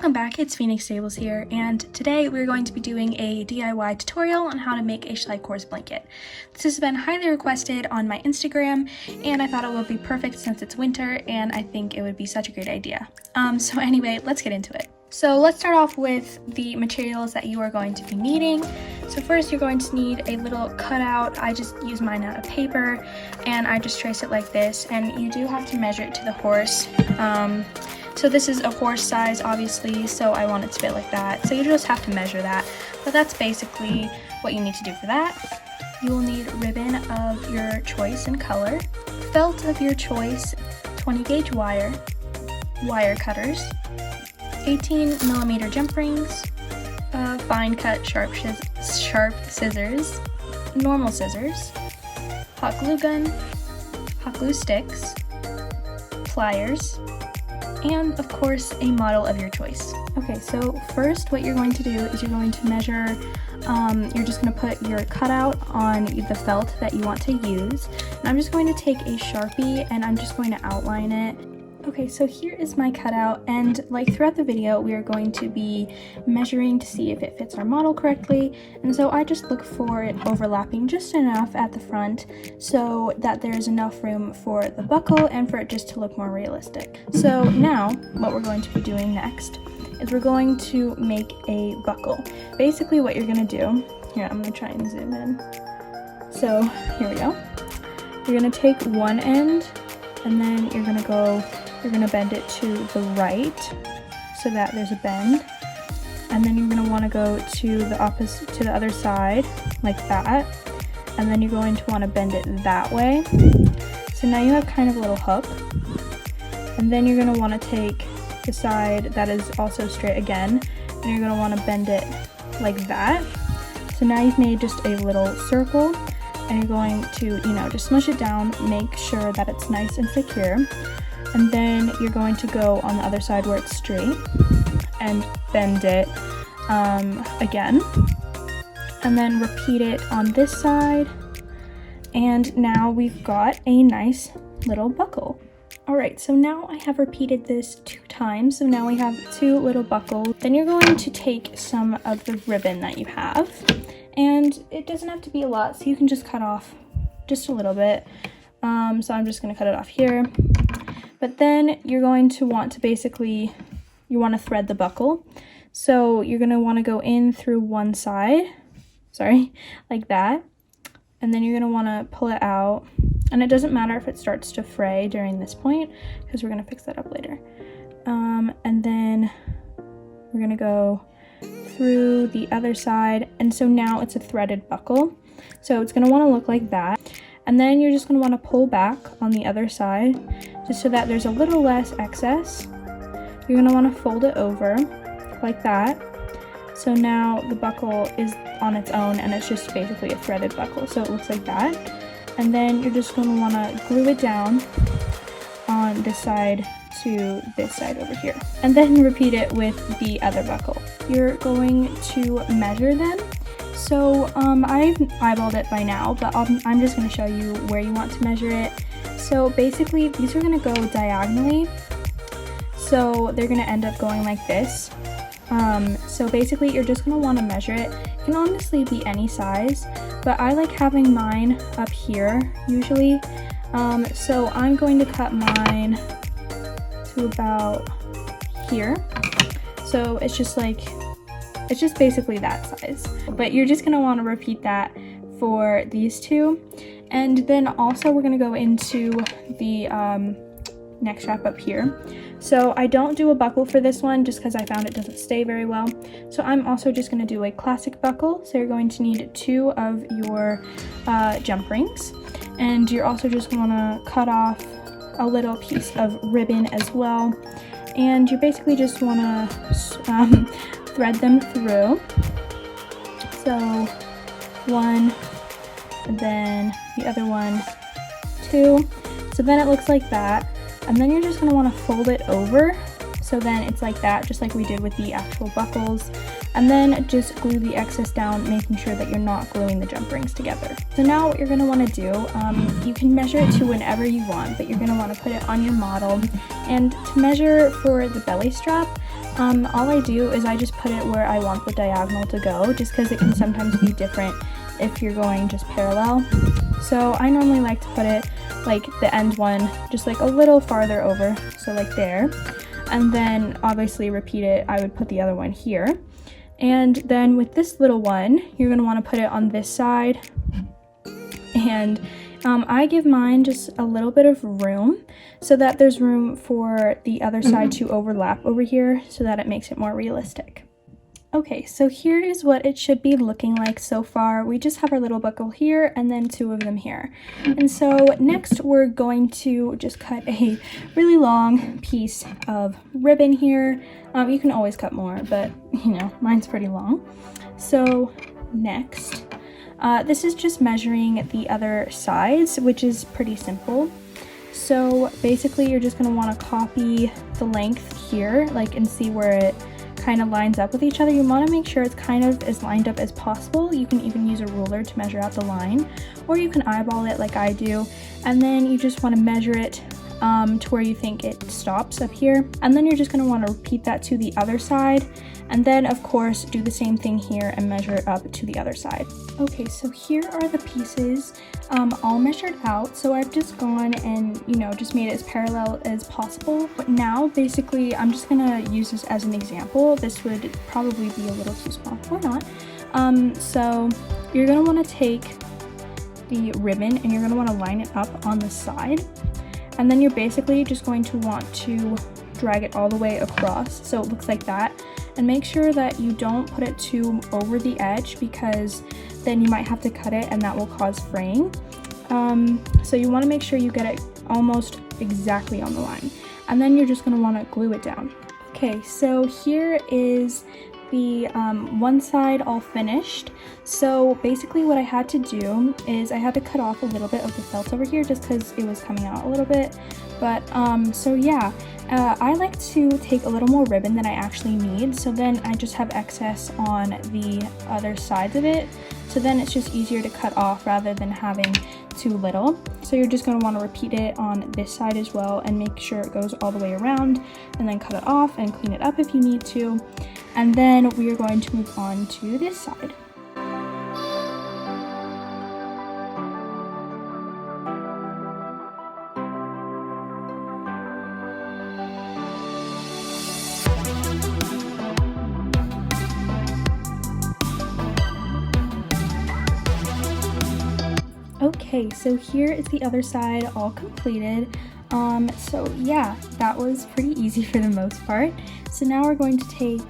Welcome back, it's Phoenix Stables here, and today we're going to be doing a DIY tutorial on how to make a Schleich horse blanket. This has been highly requested on my Instagram, and I thought it would be perfect since it's winter, and I think it would be such a great idea. So anyway, let's get into it. So let's start off with the materials that you are going to be needing. So first you're going to need a little cutout. I just use mine out of paper, and I just trace it like this, and you do have to measure it to the horse. So this is a horse size, obviously, so I want it to fit like that. So you just have to measure that, but that's basically what you need to do for that. You will need ribbon of your choice and color, felt of your choice, 20 gauge wire, wire cutters, 18mm jump rings, fine cut sharp scissors, normal scissors, hot glue gun, hot glue sticks, pliers, and of course a model of your choice. Okay, so first what you're going to do is you're going to measure, you're just going to put your cutout on the felt that you want to use. And I'm just going to take a Sharpie and I'm just going to outline it. Okay, so here is my cutout, and like throughout the video we are going to be measuring to see if it fits our model correctly, and so I just look for it overlapping just enough at the front so that there's enough room for the buckle and for it just to look more realistic. So now what we're going to be doing next is we're going to make a buckle. Basically what you're going to do, here I'm going to try and zoom in. So here we go. You're going to take one end and then you're going to bend it to the right so that there's a bend, and then you're going to want to go to the other side like that, and then you're going to want to bend it that way. So now you have kind of a little hook, and then you're going to want to take the side that is also straight again, and you're going to want to bend it like that. So now you've made just a little circle, and you're going to, just smush it down, make sure that it's nice and secure. And then you're going to go on the other side where it's straight and bend it again. And then repeat it on this side. And now we've got a nice little buckle. Alright, so now I have repeated this 2 times. So now we have 2 little buckles. Then you're going to take some of the ribbon that you have. And it doesn't have to be a lot, so you can just cut off just a little bit. So I'm just going to cut it off here. But then you're going to want to you want to thread the buckle. So you're going to want to go in through one side, like that. And then you're going to want to pull it out. And it doesn't matter if it starts to fray during this point, because we're going to fix that up later. And then we're going to go through the other side. And so now it's a threaded buckle. So it's going to want to look like that. And then you're just going to want to pull back on the other side just so that there's a little less excess. You're going to want to fold it over like that. So now the buckle is on its own and it's just basically a threaded buckle. So it looks like that. And then you're just going to want to glue it down on this side to this side over here. And then repeat it with the other buckle. You're going to measure them. So I've eyeballed it by now, but I'm just going to show you where you want to measure it. So basically these are going to go diagonally, so they're going to end up going like this. So basically you're just going to want to measure it. It can honestly be any size, but I like having mine up here usually. So I'm going to cut mine to about here. So it's just basically that size, but you're just going to want to repeat that for these 2. And then also we're going to go into the neck strap up here. So I don't do a buckle for this one just because I found it doesn't stay very well. So I'm also just going to do a classic buckle. So you're going to need 2 of your jump rings, and you're also just going to cut off a little piece of ribbon as well. And you basically just want to thread them through. So 1, and then the other one 2. So then it looks like that. And then you're just going to want to fold it over. So then it's like that, just like we did with the actual buckles. And then just glue the excess down, making sure that you're not gluing the jump rings together. So now what you're going to want to do, you can measure it to whenever you want, but you're going to want to put it on your model. And to measure for the belly strap, All I do is I just put it where I want the diagonal to go, just because it can sometimes be different if you're going just parallel. So I normally like to put it like the end one just like a little farther over, so like there, and then obviously repeat it. I would put the other one here, and then with this little one you're going to want to put it on this side, and I give mine just a little bit of room so that there's room for the other side to overlap over here, so that it makes it more realistic. Okay, so here is what it should be looking like so far. We just have our little buckle here and then 2 of them here. And so next we're going to just cut a really long piece of ribbon here. You can always cut more, but you know, mine's pretty long. So next, this is just measuring the other sides, which is pretty simple. So basically you're just going to want to copy the length here, like, and see where it kind of lines up with each other. You want to make sure it's kind of as lined up as possible. You can even use a ruler to measure out the line, or you can eyeball it like I do, and then you just want to measure it to where you think it stops up here, and then you're just going to want to repeat that to the other side, and then of course do the same thing here and measure it up to the other side. Okay, so here are the pieces all measured out. So I've just gone and, you know, just made it as parallel as possible. But now basically I'm just gonna use this as an example. This would probably be a little too small or not. So you're gonna want to take the ribbon and you're gonna want to line it up on the side, and then you're basically just going to want to drag it all the way across so it looks like that. And make sure that you don't put it too over the edge, because then you might have to cut it and that will cause fraying. So you want to make sure you get it almost exactly on the line, and then you're just going to want to glue it down. Okay, so here is the one side all finished. So basically what I had to do is I had to cut off a little bit of the felt over here just because it was coming out a little bit. But so yeah, I like to take a little more ribbon than I actually need, so then I just have excess on the other sides of it, so then it's just easier to cut off rather than having too little. So you're just going to want to repeat it on this side as well and make sure it goes all the way around, and then cut it off and clean it up if you need to. And then we are going to move on to this side. Okay, so here is the other side all completed. So yeah, that was pretty easy for the most part. So now we're going to take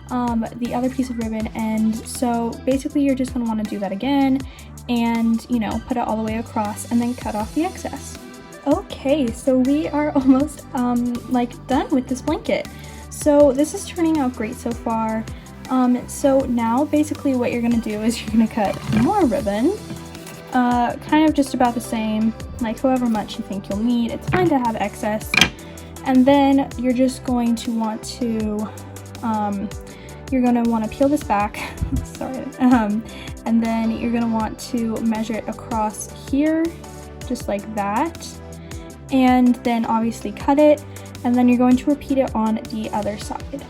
the other piece of ribbon, and so basically you're just going to want to do that again and, you know, put it all the way across and then cut off the excess. Okay, so we are almost like done with this blanket. So this is turning out great so far. So now basically what you're going to do is you're going to cut more ribbon, kind of just about the same, like however much you think you'll need. It's fine to have excess. And then you're just going to want to peel this back, sorry, and then you're going to want to measure it across here, just like that, and then obviously cut it, and then you're going to repeat it on the other side.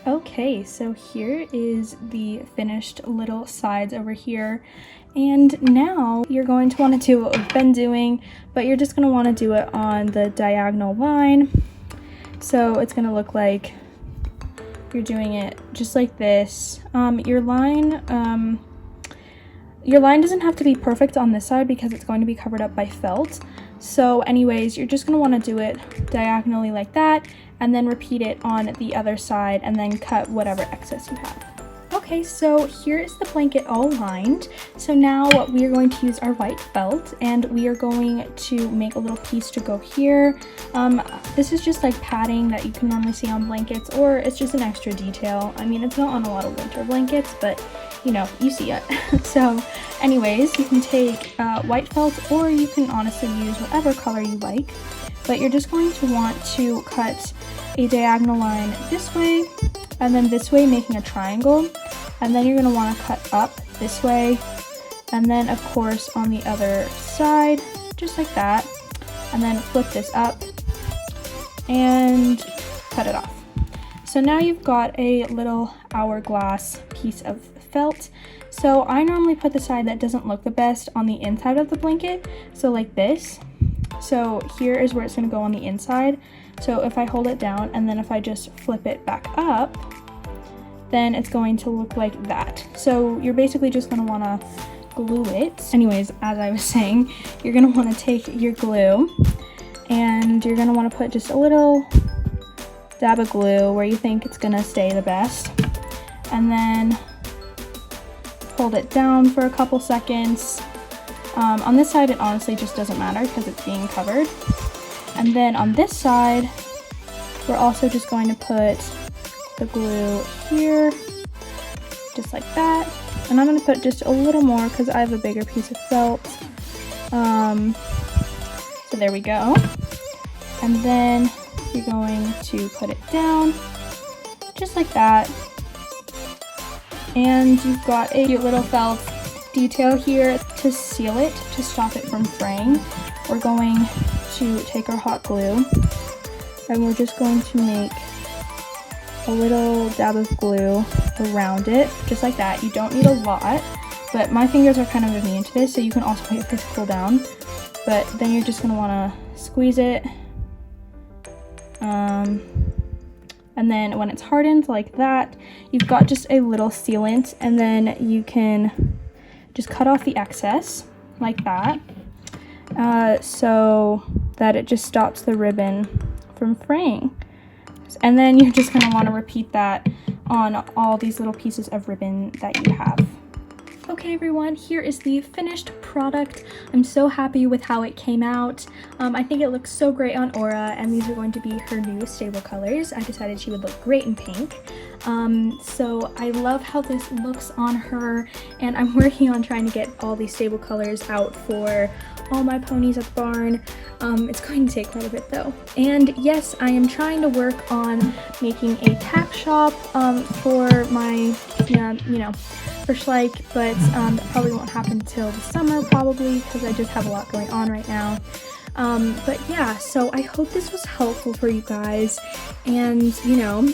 Okay, so here is the finished little sides over here, and now you're going to want to do what we've been doing, but you're just going to want to do it on the diagonal line. So it's going to look like you're doing it just like this. Your line doesn't have to be perfect on this side because it's going to be covered up by felt. So anyways, you're just going to want to do it diagonally like that, and then repeat it on the other side, and then cut whatever excess you have. Okay, so here is the blanket all lined. So now we are going to use our white felt, and we are going to make a little piece to go here. This is just like padding that you can normally see on blankets, or it's just an extra detail. I mean, it's not on a lot of winter blankets, but you know, you see it. So anyways, you can take white felt, or you can honestly use whatever color you like, but you're just going to want to cut a diagonal line this way and then this way, making a triangle. and then you're going to want to cut up this way, and then of course on the other side, just like that, and then flip this up and cut it off. So now you've got a little hourglass piece of felt. So I normally put the side that doesn't look the best on the inside of the blanket, so like this. So here is where it's going to go on the inside. So if I hold it down and then if I just flip it back up, then it's going to look like that. So you're basically just going to want to glue it. Anyways, as I was saying, you're going to want to take your glue and you're going to want to put just a little dab of glue where you think it's going to stay the best, and then hold it down for a couple seconds. On this side it honestly just doesn't matter because it's being covered. And then on this side we're also just going to put the glue here, just like that. And I'm going to put just a little more because I have a bigger piece of felt. So there we go. And then you're going to put it down just like that. And you've got a cute little felt detail here to seal it, to stop it from fraying. We're going to take our hot glue and we're just going to make a little dab of glue around it, just like that. You don't need a lot, but my fingers are kind of immune to this, so you can also wait for it to cool down. But then you're just going to want to squeeze it. And then when it's hardened like that, you've got just a little sealant, and then you can just cut off the excess like that, so that it just stops the ribbon from fraying. And then you're just going to want to repeat that on all these little pieces of ribbon that you have. Okay everyone, here is the finished product. I'm so happy with how it came out. I think it looks so great on Aura, and these are going to be her new stable colors. I decided she would look great in pink. So I love how this looks on her, and I'm working on trying to get all these stable colors out for all my ponies at the barn. It's going to take quite a bit though. And yes, I am trying to work on making a tack shop for my, for Schleich, but that probably won't happen until the summer probably, because I just have a lot going on right now. But yeah, so I hope this was helpful for you guys, and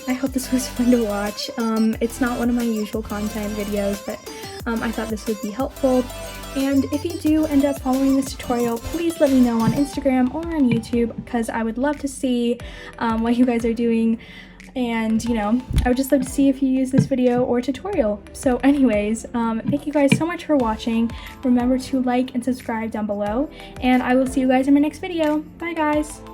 I hope this was fun to watch. It's not one of my usual content videos, but I thought this would be helpful. And if you do end up following this tutorial, please let me know on Instagram or on YouTube, because I would love to see what you guys are doing. And I would just love to see if you use this video or tutorial. So anyways, thank you guys so much for watching. Remember to like and subscribe down below, and I will see you guys in my next video. Bye guys!